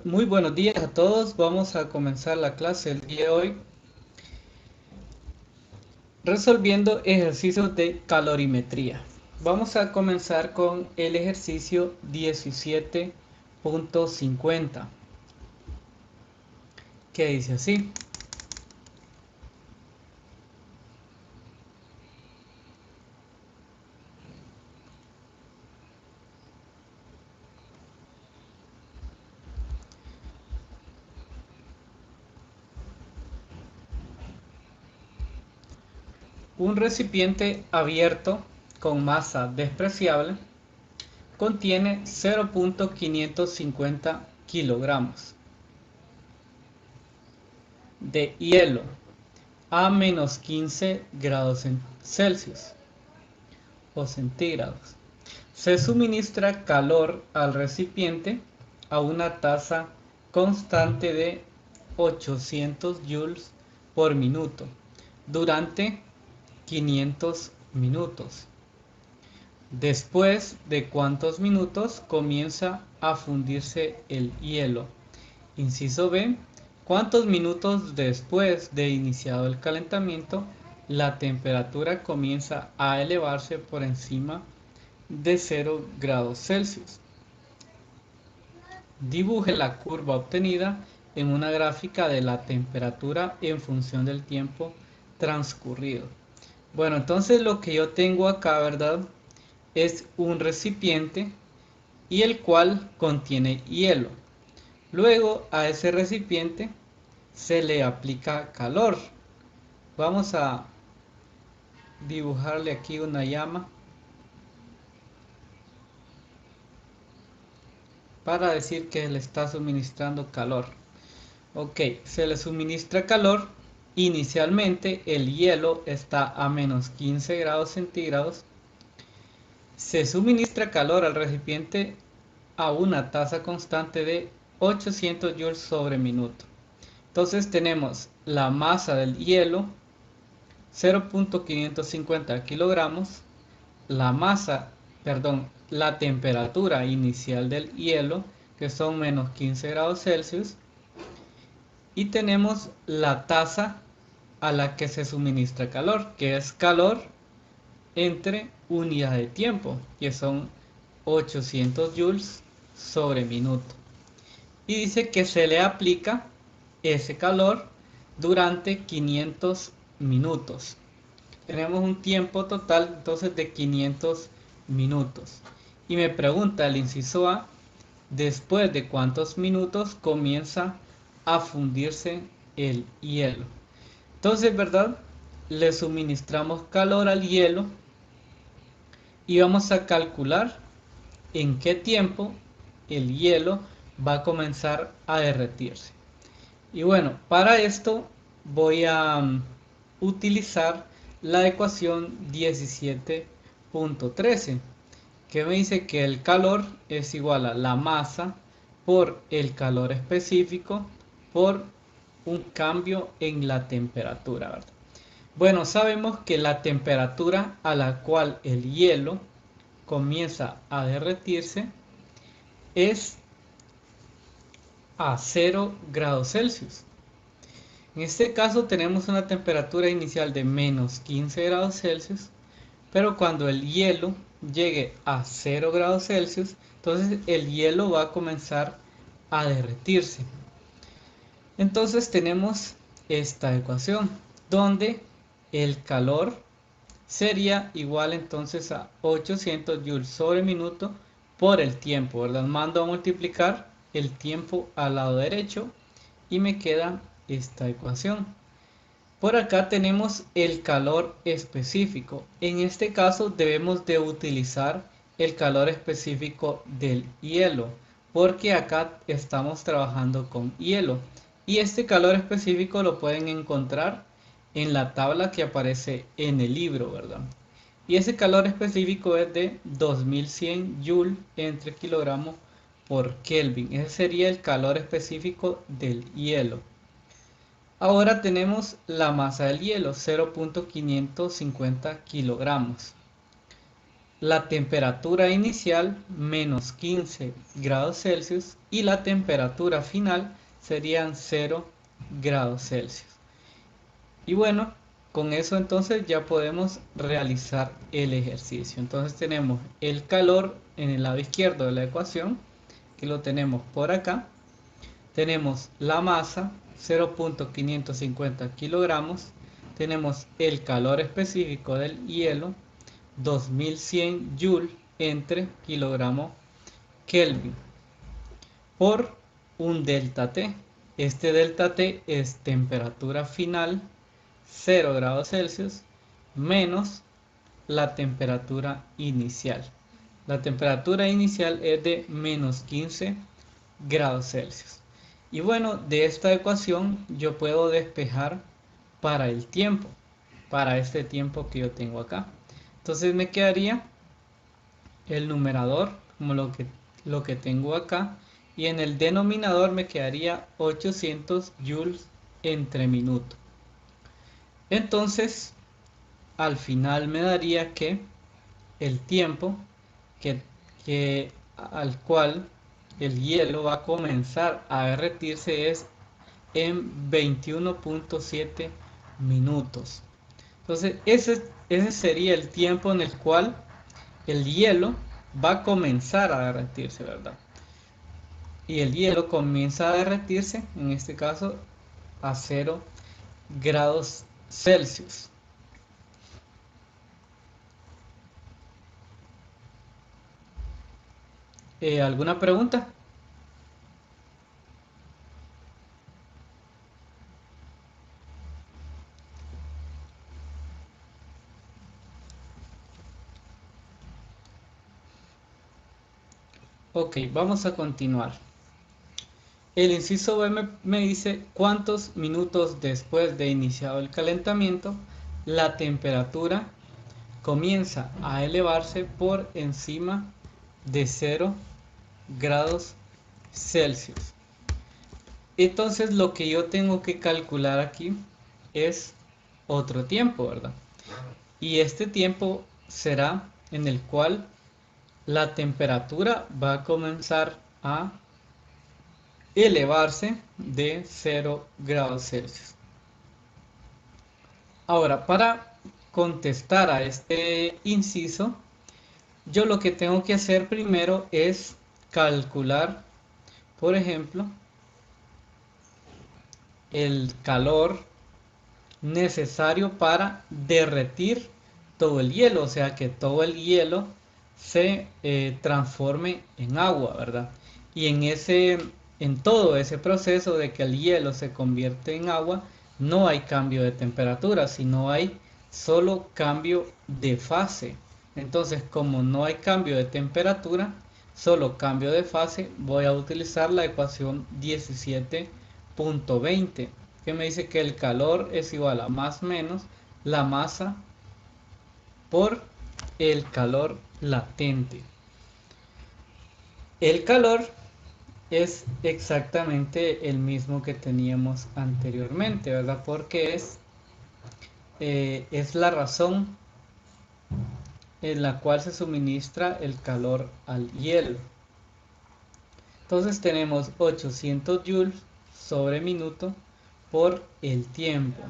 Muy buenos días a todos. Vamos a comenzar la clase el día de hoy resolviendo ejercicios de calorimetría. Vamos a comenzar con el ejercicio 17.50, que dice así. Un recipiente abierto con masa despreciable contiene 0.550 kilogramos de hielo a menos 15 grados Celsius o centígrados. Se suministra calor al recipiente a una tasa constante de 800 joules por minuto durante 500 minutos. Después de cuántos minutos comienza a fundirse el hielo. Inciso B. ¿Cuántos minutos después de iniciado el calentamiento la temperatura comienza a elevarse por encima de 0 grados Celsius? Dibuje la curva obtenida en una gráfica de la temperatura en función del tiempo transcurrido. Bueno, entonces lo que yo tengo acá, ¿verdad? Es un recipiente y el cual contiene hielo. Luego a ese recipiente se le aplica calor. Vamos a dibujarle aquí una llama para decir que le está suministrando calor. Ok, se le suministra calor. Inicialmente el hielo está a menos 15 grados centígrados. Se suministra calor al recipiente a una tasa constante de 800 joules sobre minuto. Entonces tenemos la masa del hielo, 0.550 kilogramos, la temperatura inicial del hielo, que son menos 15 grados Celsius, y tenemos la tasa a la que se suministra calor, que es calor entre unidad de tiempo, que son 800 joules sobre minuto. Y dice que se le aplica ese calor durante 500 minutos. Tenemos un tiempo total entonces de 500 minutos. Y me pregunta el inciso A, después de cuántos minutos comienza a fundirse el hielo. Entonces, ¿verdad? Le suministramos calor al hielo y vamos a calcular en qué tiempo el hielo va a comenzar a derretirse. Y bueno, para esto voy a utilizar la ecuación 17.13, que me dice que el calor es igual a la masa por el calor específico por un cambio en la temperatura, ¿verdad? Bueno, sabemos que la temperatura a la cual el hielo comienza a derretirse es a 0 grados Celsius. En este caso tenemos una temperatura inicial de menos 15 grados Celsius, pero cuando el hielo llegue a 0 grados Celsius, entonces el hielo va a comenzar a derretirse. Entonces tenemos esta ecuación, donde el calor sería igual entonces a 800 joules sobre minuto por el tiempo, ¿verdad? Mando a multiplicar el tiempo al lado derecho y me queda esta ecuación. Por acá tenemos el calor específico. En este caso debemos de utilizar el calor específico del hielo, porque acá estamos trabajando con hielo. Y este calor específico lo pueden encontrar en la tabla que aparece en el libro, ¿verdad? Y ese calor específico es de 2100 Joule entre kilogramo por Kelvin. Ese sería el calor específico del hielo. Ahora tenemos la masa del hielo, 0.550 kilogramos. la temperatura inicial menos 15 grados Celsius y la temperatura final serían 0 grados Celsius. Y bueno, con eso entonces ya podemos realizar el ejercicio. Entonces tenemos el calor en el lado izquierdo de la ecuación, que lo tenemos por acá. Tenemos la masa, 0.550 kilogramos. Tenemos el calor específico del hielo, 2100 Joule entre kilogramo Kelvin, por un delta T. Este delta T es temperatura final, 0 grados Celsius, menos la temperatura inicial. La temperatura inicial es de menos 15 grados Celsius. Y bueno, de esta ecuación yo puedo despejar para el tiempo, para este tiempo que yo tengo acá. Entonces me quedaría el numerador como lo que tengo acá, y en el denominador me quedaría 800 joules entre minuto. Entonces al final me daría que el tiempo al cual el hielo va a comenzar a derretirse es en 21.7 minutos. Entonces ese sería el tiempo en el cual el hielo va a comenzar a derretirse, ¿verdad? Y el hielo comienza a derretirse, en este caso, a 0 grados Celsius. ¿Alguna pregunta? Ok, vamos a continuar. El inciso B me dice cuántos minutos después de iniciado el calentamiento la temperatura comienza a elevarse por encima de 0 grados Celsius. Entonces lo que yo tengo que calcular aquí es otro tiempo, ¿verdad? Y este tiempo será en el cual la temperatura va a comenzar a elevarse de 0 grados Celsius. Ahora, para contestar a este inciso, yo lo que tengo que hacer primero es calcular, por ejemplo, el calor necesario para derretir todo el hielo, o sea que todo el hielo se transforme en agua, ¿verdad? Y en todo ese proceso de que el hielo se convierte en agua, no hay cambio de temperatura, sino hay solo cambio de fase. Entonces, como no hay cambio de temperatura, solo cambio de fase, voy a utilizar la ecuación 17.20, que me dice que el calor es igual a más menos la masa por el calor latente. El calor es exactamente el mismo que teníamos anteriormente, ¿verdad? Porque es la razón en la cual se suministra el calor al hielo. Entonces tenemos 800 joules sobre minuto por el tiempo.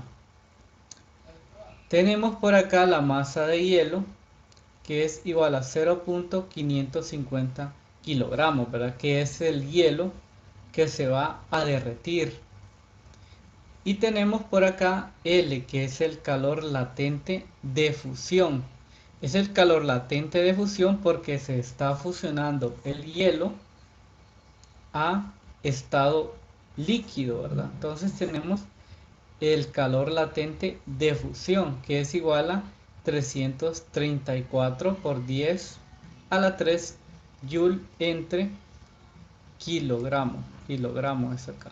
Tenemos por acá la masa de hielo, que es igual a 0.550 kilogramos, ¿verdad? Que es el hielo que se va a derretir. Y tenemos por acá L, que es el calor latente de fusión. Es el calor latente de fusión porque se está fusionando el hielo a estado líquido, ¿verdad? Entonces tenemos el calor latente de fusión, que es igual a 334 por 10 a la 3 joule entre kilogramo. Kilogramo es acá.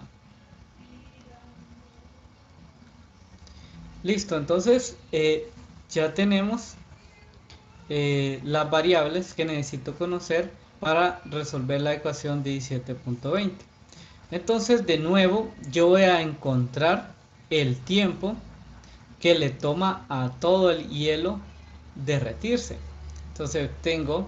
Listo, entonces ya tenemos las variables que necesito conocer para resolver la ecuación 17.20. Entonces de nuevo yo voy a encontrar el tiempo que le toma a todo el hielo derretirse. Entonces tengo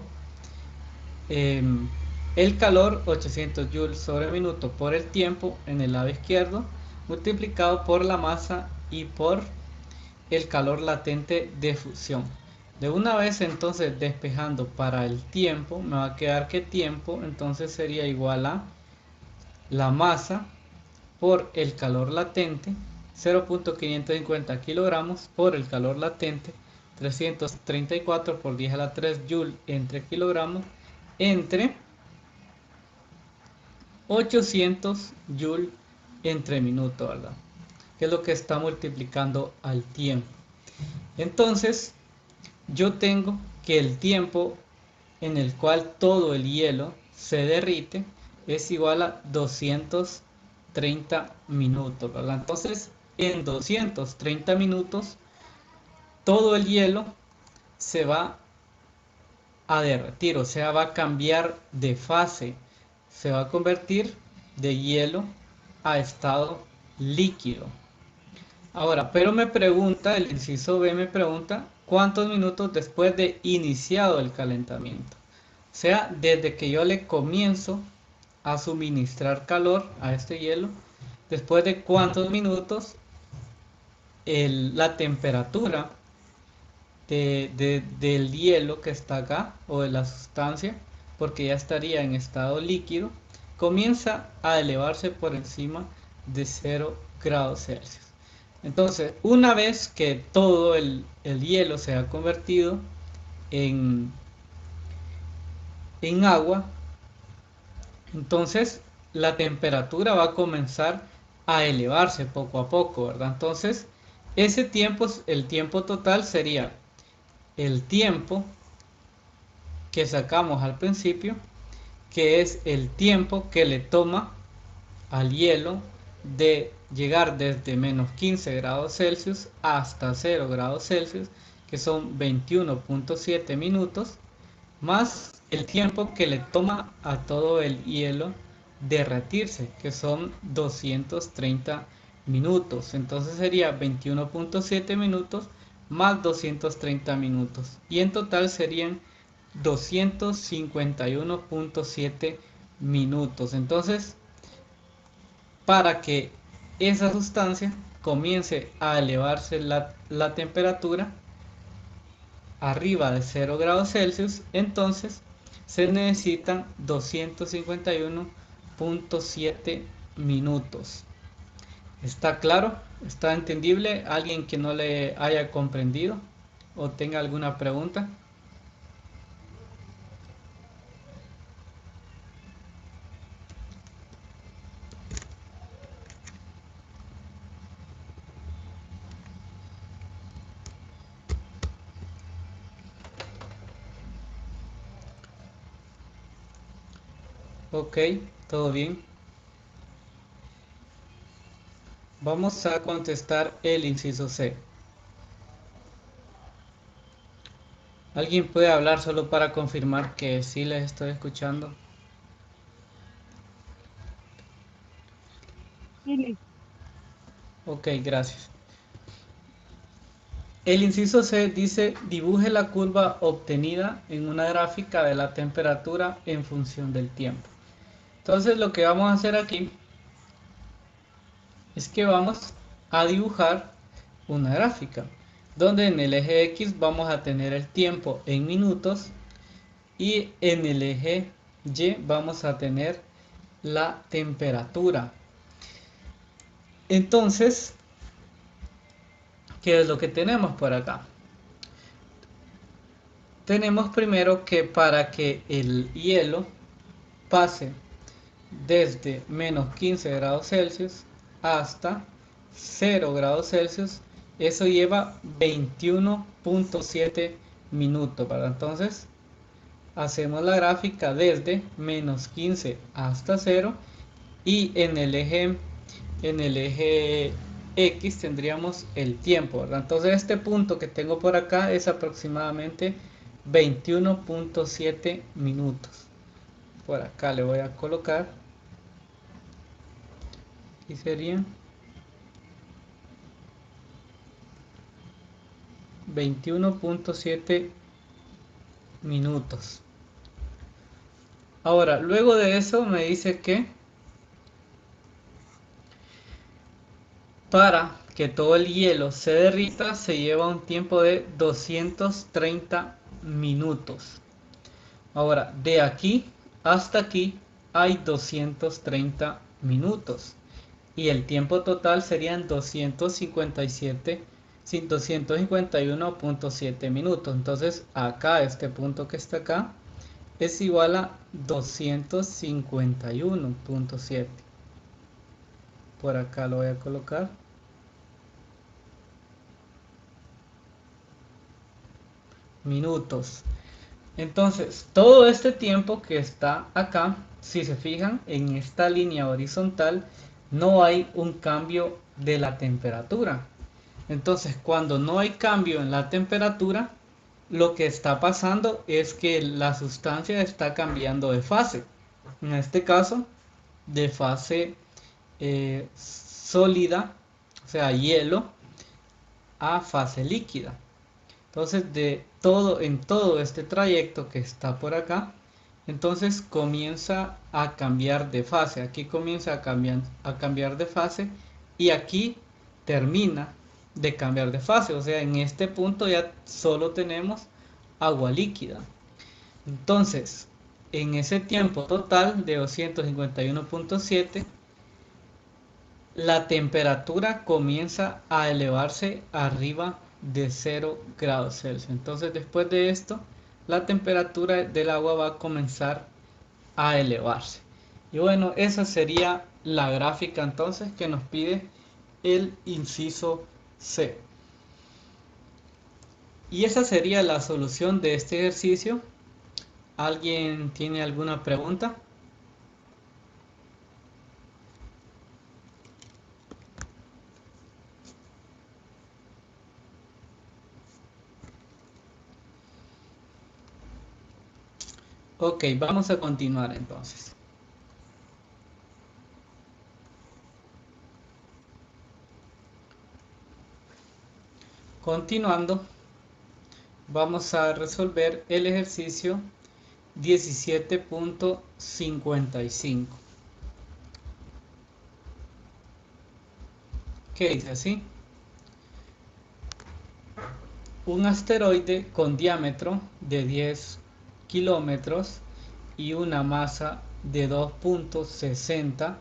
el calor 800 joules sobre minuto por el tiempo en el lado izquierdo, multiplicado por la masa y por el calor latente de fusión. De una vez entonces despejando para el tiempo, me va a quedar que tiempo entonces sería igual a la masa por el calor latente, 0.550 kilogramos por el calor latente, 334 por 10 a la 3 joule entre kilogramos, entre 800 joule entre minuto, ¿verdad? Que es lo que está multiplicando al tiempo. Entonces, yo tengo que el tiempo en el cual todo el hielo se derrite es igual a 230 minutos, ¿verdad? Entonces, en 230 minutos, todo el hielo se va a derretir, o sea, va a cambiar de fase, se va a convertir de hielo a estado líquido. Ahora, pero me pregunta, el inciso B me pregunta, ¿cuántos minutos después de iniciado el calentamiento? O sea, desde que yo le comienzo a suministrar calor a este hielo, después de cuántos minutos la temperatura del hielo que está acá, o de la sustancia, porque ya estaría en estado líquido, comienza a elevarse por encima de 0 grados Celsius. Entonces, una vez que todo el hielo se ha convertido en, en agua, entonces la temperatura va a comenzar a elevarse poco a poco, ¿verdad? Entonces, ese tiempo, el tiempo total sería el tiempo que sacamos al principio, que es el tiempo que le toma al hielo de llegar desde menos 15 grados Celsius hasta 0 grados Celsius, que son 21.7 minutos, más el tiempo que le toma a todo el hielo derretirse, que son 230 minutos. Entonces sería 21.7 minutos más 230 minutos. Y en total serían 251.7 minutos. Entonces, para que esa sustancia comience a elevarse la temperatura arriba de 0 grados Celsius, entonces se necesitan 251.7 minutos. ¿Está claro? ¿Está entendible? ¿Alguien que no le haya comprendido o tenga alguna pregunta? Ok, todo bien. Vamos a contestar el inciso C. ¿Alguien puede hablar solo para confirmar que sí les estoy escuchando? Sí, Ok, gracias. El inciso C dice, dibuje la curva obtenida en una gráfica de la temperatura en función del tiempo. Entonces lo que vamos a hacer aquí es que vamos a dibujar una gráfica, donde en el eje X vamos a tener el tiempo en minutos y en el eje Y vamos a tener la temperatura. Entonces, ¿qué es lo que tenemos por acá? Tenemos primero que para que el hielo pase desde menos 15 grados Celsius hasta 0 grados Celsius, eso lleva 21.7 minutos, ¿verdad? Entonces, hacemos la gráfica desde menos 15 hasta 0 y en el eje X tendríamos el tiempo, ¿verdad? Entonces este punto que tengo por acá es aproximadamente 21.7 minutos. Por acá le voy a colocar y serían 21.7 minutos. Ahora, luego de eso me dice que para que todo el hielo se derrita se lleva un tiempo de 230 minutos. Ahora, de aquí hasta aquí hay 230 minutos. Y el tiempo total serían 251.7 minutos. Entonces, acá, este punto que está acá, es igual a 251.7. Por acá lo voy a colocar. Minutos. Entonces, todo este tiempo que está acá, si se fijan en esta línea horizontal, no hay un cambio de la temperatura. Entonces, cuando no hay cambio en la temperatura, lo que está pasando es que la sustancia está cambiando de fase. En este caso, de fase sólida, o sea, hielo, a fase líquida. Entonces, en todo este trayecto que está por acá, entonces comienza a cambiar de fase. Aquí comienza a cambiar de fase y aquí termina de cambiar de fase. O sea, en este punto ya solo tenemos agua líquida. Entonces, en ese tiempo total de 251.7, la temperatura comienza a elevarse arriba de 0 grados Celsius. Entonces, después de esto, la temperatura del agua va a comenzar a elevarse. Y bueno, esa sería la gráfica entonces que nos pide el inciso C. Y esa sería la solución de este ejercicio. ¿Alguien tiene alguna pregunta? Ok, vamos a continuar entonces. Continuando, vamos a resolver el ejercicio 17.55, que dice así: un asteroide con diámetro de 10 kilómetros y una masa de 2.60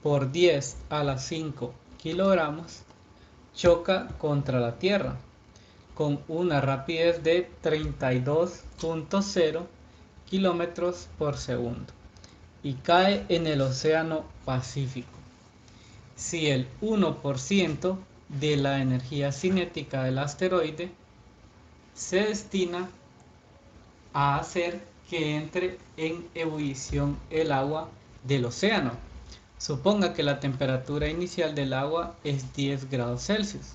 por 10 a la 5 kilogramos choca contra la Tierra con una rapidez de 32.0 kilómetros por segundo y cae en el Océano Pacífico. Si el 1% de la energía cinética del asteroide se destina a hacer que entre en ebullición el agua del océano. Suponga que la temperatura inicial del agua es 10 grados Celsius.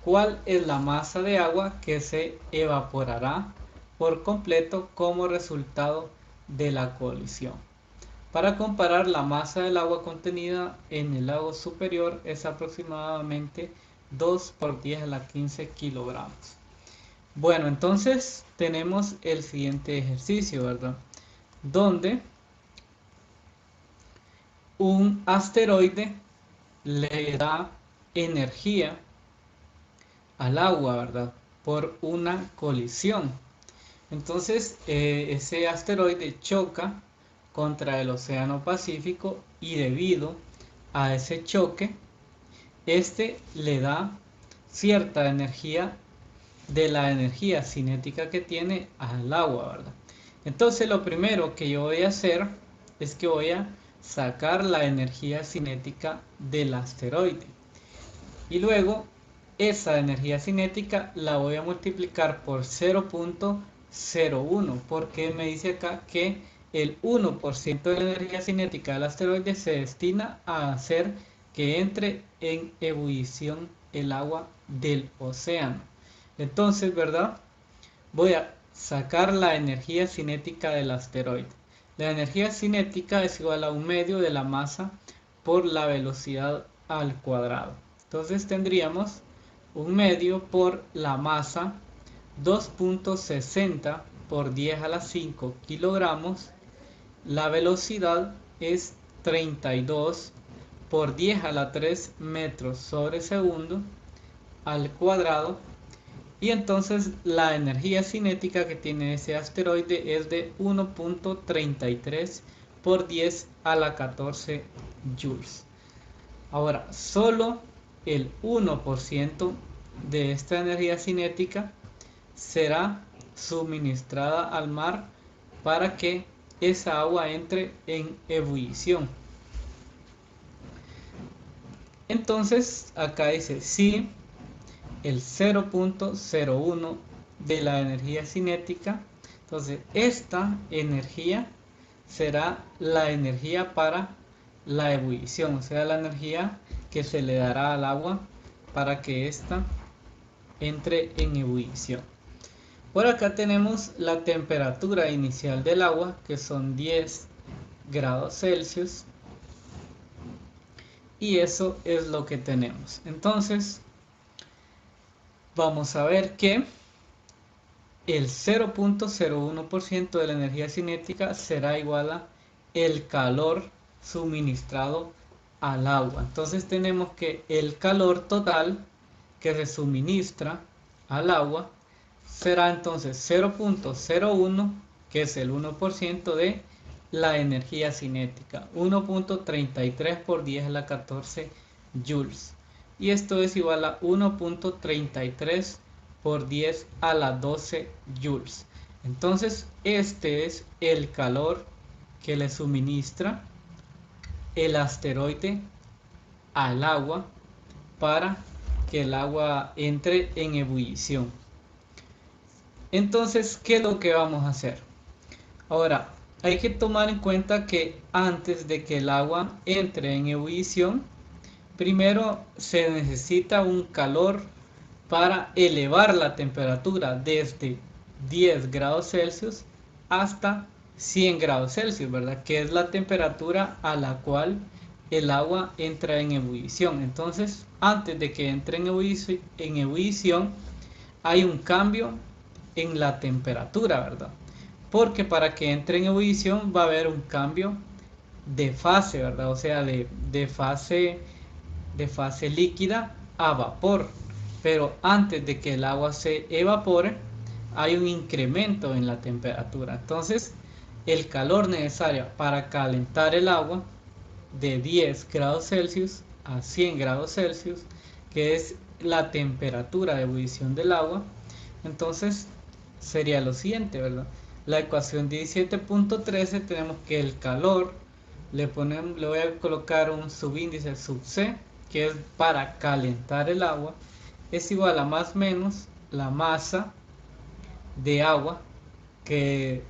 ¿Cuál es la masa de agua que se evaporará por completo como resultado de la colisión? Para comparar, la masa del agua contenida en el lago superior es aproximadamente 2 por 10 a la 15 kilogramos. Bueno, entonces tenemos el siguiente ejercicio, ¿verdad? Donde un asteroide le da energía al agua, ¿verdad? Por una colisión. Entonces, ese asteroide choca contra el Océano Pacífico y debido a ese choque, este le da cierta energía de la energía cinética que tiene al agua, ¿verdad? Entonces, lo primero que yo voy a hacer es que voy a sacar la energía cinética del asteroide y luego esa energía cinética la voy a multiplicar por 0.01 porque me dice acá que el 1% de la energía cinética del asteroide se destina a hacer que entre en ebullición el agua del océano. Entonces, ¿verdad? Voy a sacar la energía cinética del asteroide. La energía cinética es igual a 1/2 de la masa por la velocidad al cuadrado. Entonces tendríamos 1/2 por la masa 2.60 por 10 a la 5 kilogramos. La velocidad es 32 por 10 a la 3 metros sobre segundo al cuadrado. Y entonces la energía cinética que tiene ese asteroide es de 1.33 por 10 a la 14 joules. Ahora, solo el 1% de esta energía cinética será suministrada al mar para que esa agua entre en ebullición. Entonces, acá dice, si el 0.01 de la energía cinética, entonces esta energía será la energía para la ebullición, o sea, la energía que se le dará al agua para que ésta entre en ebullición. Por acá tenemos la temperatura inicial del agua, que son 10 grados Celsius, y eso es lo que tenemos. Entonces vamos a ver que el 0.01% de la energía cinética será igual a el calor suministrado al agua. Entonces tenemos que el calor total que se suministra al agua será entonces 0.01, que es el 1% de la energía cinética, 1.33 por 10 a la 14 joules. Y esto es igual a 1.33 por 10 a la 12 joules. Entonces este es el calor que le suministra el asteroide al agua para que el agua entre en ebullición. Entonces, ¿qué es lo que vamos a hacer? Ahora, hay que tomar en cuenta que antes de que el agua entre en ebullición, primero se necesita un calor para elevar la temperatura desde 10 grados Celsius hasta 100 grados Celsius, ¿verdad? Que es la temperatura a la cual el agua entra en ebullición. Entonces, antes de que entre en ebullición, hay un cambio en la temperatura, ¿verdad? Porque para que entre en ebullición va a haber un cambio de fase, ¿verdad? O sea, de fase líquida a vapor. Pero antes de que el agua se evapore, hay un incremento en la temperatura. Entonces, el calor necesario para calentar el agua de 10 grados Celsius a 100 grados Celsius, que es la temperatura de ebullición del agua, entonces sería lo siguiente, ¿verdad? La ecuación 17.13 tenemos que el calor, le voy a colocar un subíndice sub C, que es para calentar el agua, es igual a más o menos la masa de agua que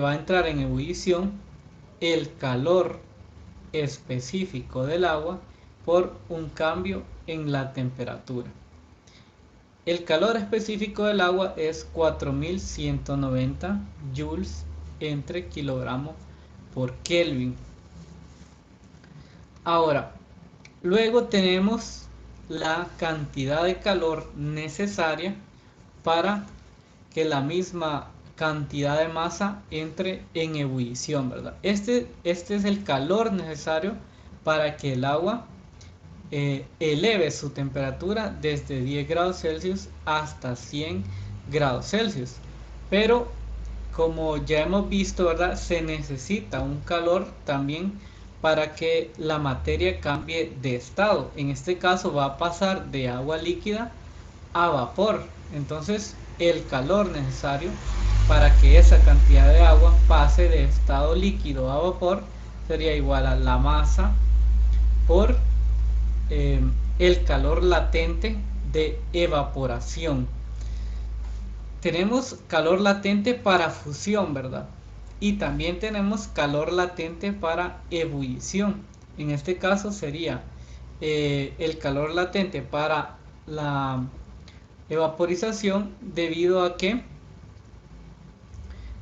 va a entrar en ebullición, el calor específico del agua por un cambio en la temperatura. El calor específico del agua es 4190 joules entre kilogramos por Kelvin. Ahora, luego tenemos la cantidad de calor necesaria para que la misma cantidad de masa entre en ebullición, ¿verdad? Este es el calor necesario para que el agua eleve su temperatura desde 10 grados Celsius hasta 100 grados Celsius. Pero como ya hemos visto, ¿verdad? Se necesita un calor también para que la materia cambie de estado. En este caso va a pasar de agua líquida a vapor. Entonces el calor necesario para que esa cantidad de agua pase de estado líquido a vapor sería igual a la masa por el calor latente de evaporación. Tenemos calor latente para fusión, ¿verdad? Y también tenemos calor latente para ebullición. En este caso sería el calor latente para la evaporización debido a que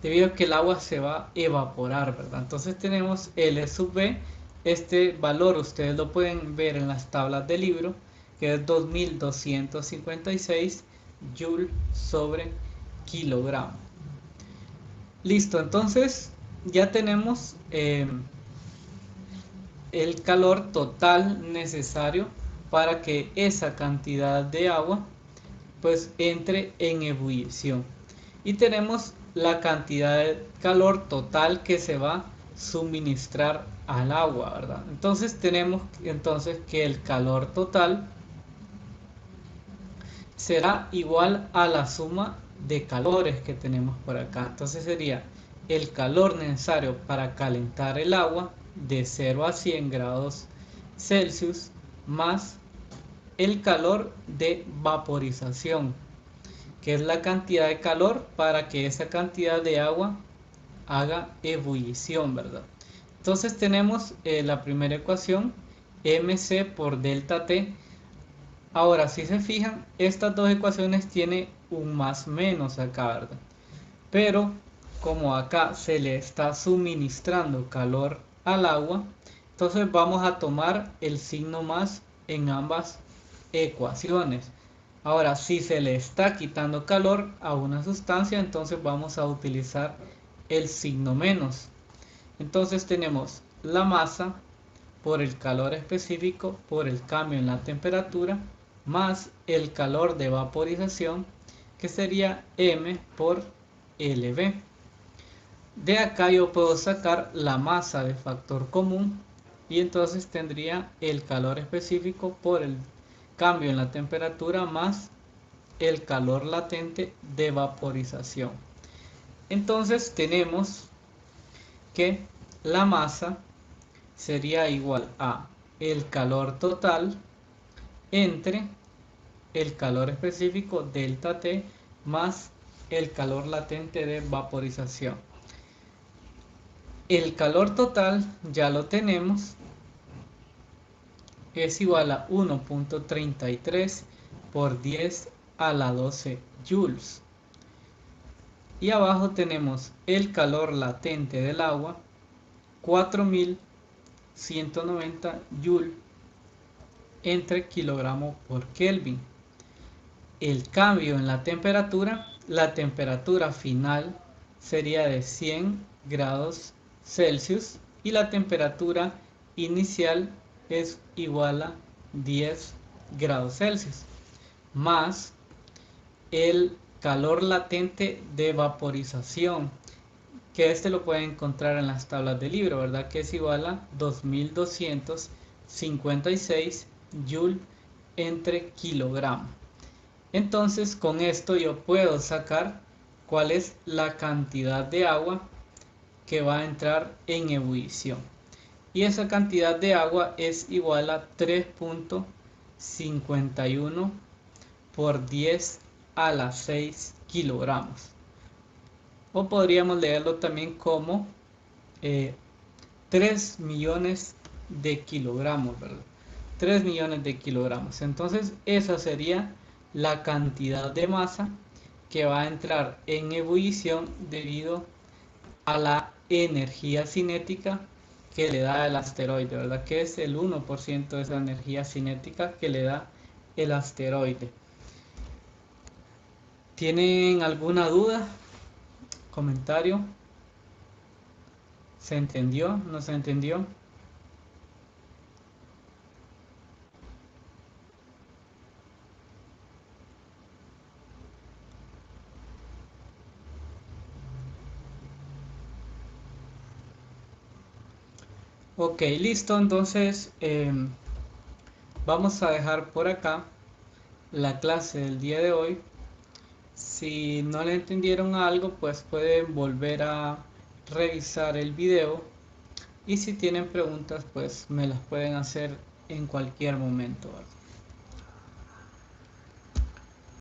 el agua se va a evaporar, ¿verdad? Entonces tenemos L sub B. Este valor ustedes lo pueden ver en las tablas del libro, que es 2256 joule sobre kilogramo. Listo, entonces ya tenemos el calor total necesario para que esa cantidad de agua pues entre en ebullición, y tenemos la cantidad de calor total que se va a suministrar al agua, ¿verdad? Entonces tenemos que el calor total será igual a la suma de calores que tenemos por acá. Entonces sería el calor necesario para calentar el agua de 0 a 100 grados Celsius más el calor de vaporización, que es la cantidad de calor para que esa cantidad de agua haga ebullición, ¿verdad? Entonces tenemos la primera ecuación, mc por delta T. Ahora, si se fijan, estas dos ecuaciones tienen un más menos acá, ¿verdad? Pero como acá se le está suministrando calor al agua, entonces vamos a tomar el signo más en ambas ecuaciones. Ahora, si se le está quitando calor a una sustancia, entonces vamos a utilizar el signo menos. Entonces tenemos la masa por el calor específico por el cambio en la temperatura más el calor de vaporización, que sería m por LV. De acá yo puedo sacar la masa de factor común y entonces tendría el calor específico por el cambio en la temperatura más el calor latente de vaporización. Entonces tenemos que la masa sería igual a el calor total entre el calor específico delta T más el calor latente de vaporización. El calor total ya lo tenemos, es igual a 1.33 por 10 a la 12 joules. Y abajo tenemos el calor latente del agua, 4190 joules entre kilogramo por Kelvin. El cambio en la temperatura final sería de 100 grados Celsius y la temperatura inicial es igual a 10 grados Celsius más el calor latente de vaporización, que este lo pueden encontrar en las tablas del libro, ¿verdad? Que es igual a 2256 joule entre kilogramo. Entonces con esto yo puedo sacar cuál es la cantidad de agua que va a entrar en ebullición, y esa cantidad de agua es igual a 3.51 por 10 a la 6 kilogramos, o podríamos leerlo también como 3 millones de kilogramos, ¿verdad? 3 millones de kilogramos. Entonces esa sería la cantidad de masa que va a entrar en ebullición debido a la energía cinética que le da el asteroide, ¿verdad? Que es el 1% de esa energía cinética que le da el asteroide. ¿Tienen alguna duda? ¿Comentario? ¿Se entendió? ¿No se entendió? Ok, listo. Entonces vamos a dejar por acá la clase del día de hoy. Si no le entendieron algo, pues pueden volver a revisar el video, y si tienen preguntas, pues me las pueden hacer en cualquier momento, ¿verdad?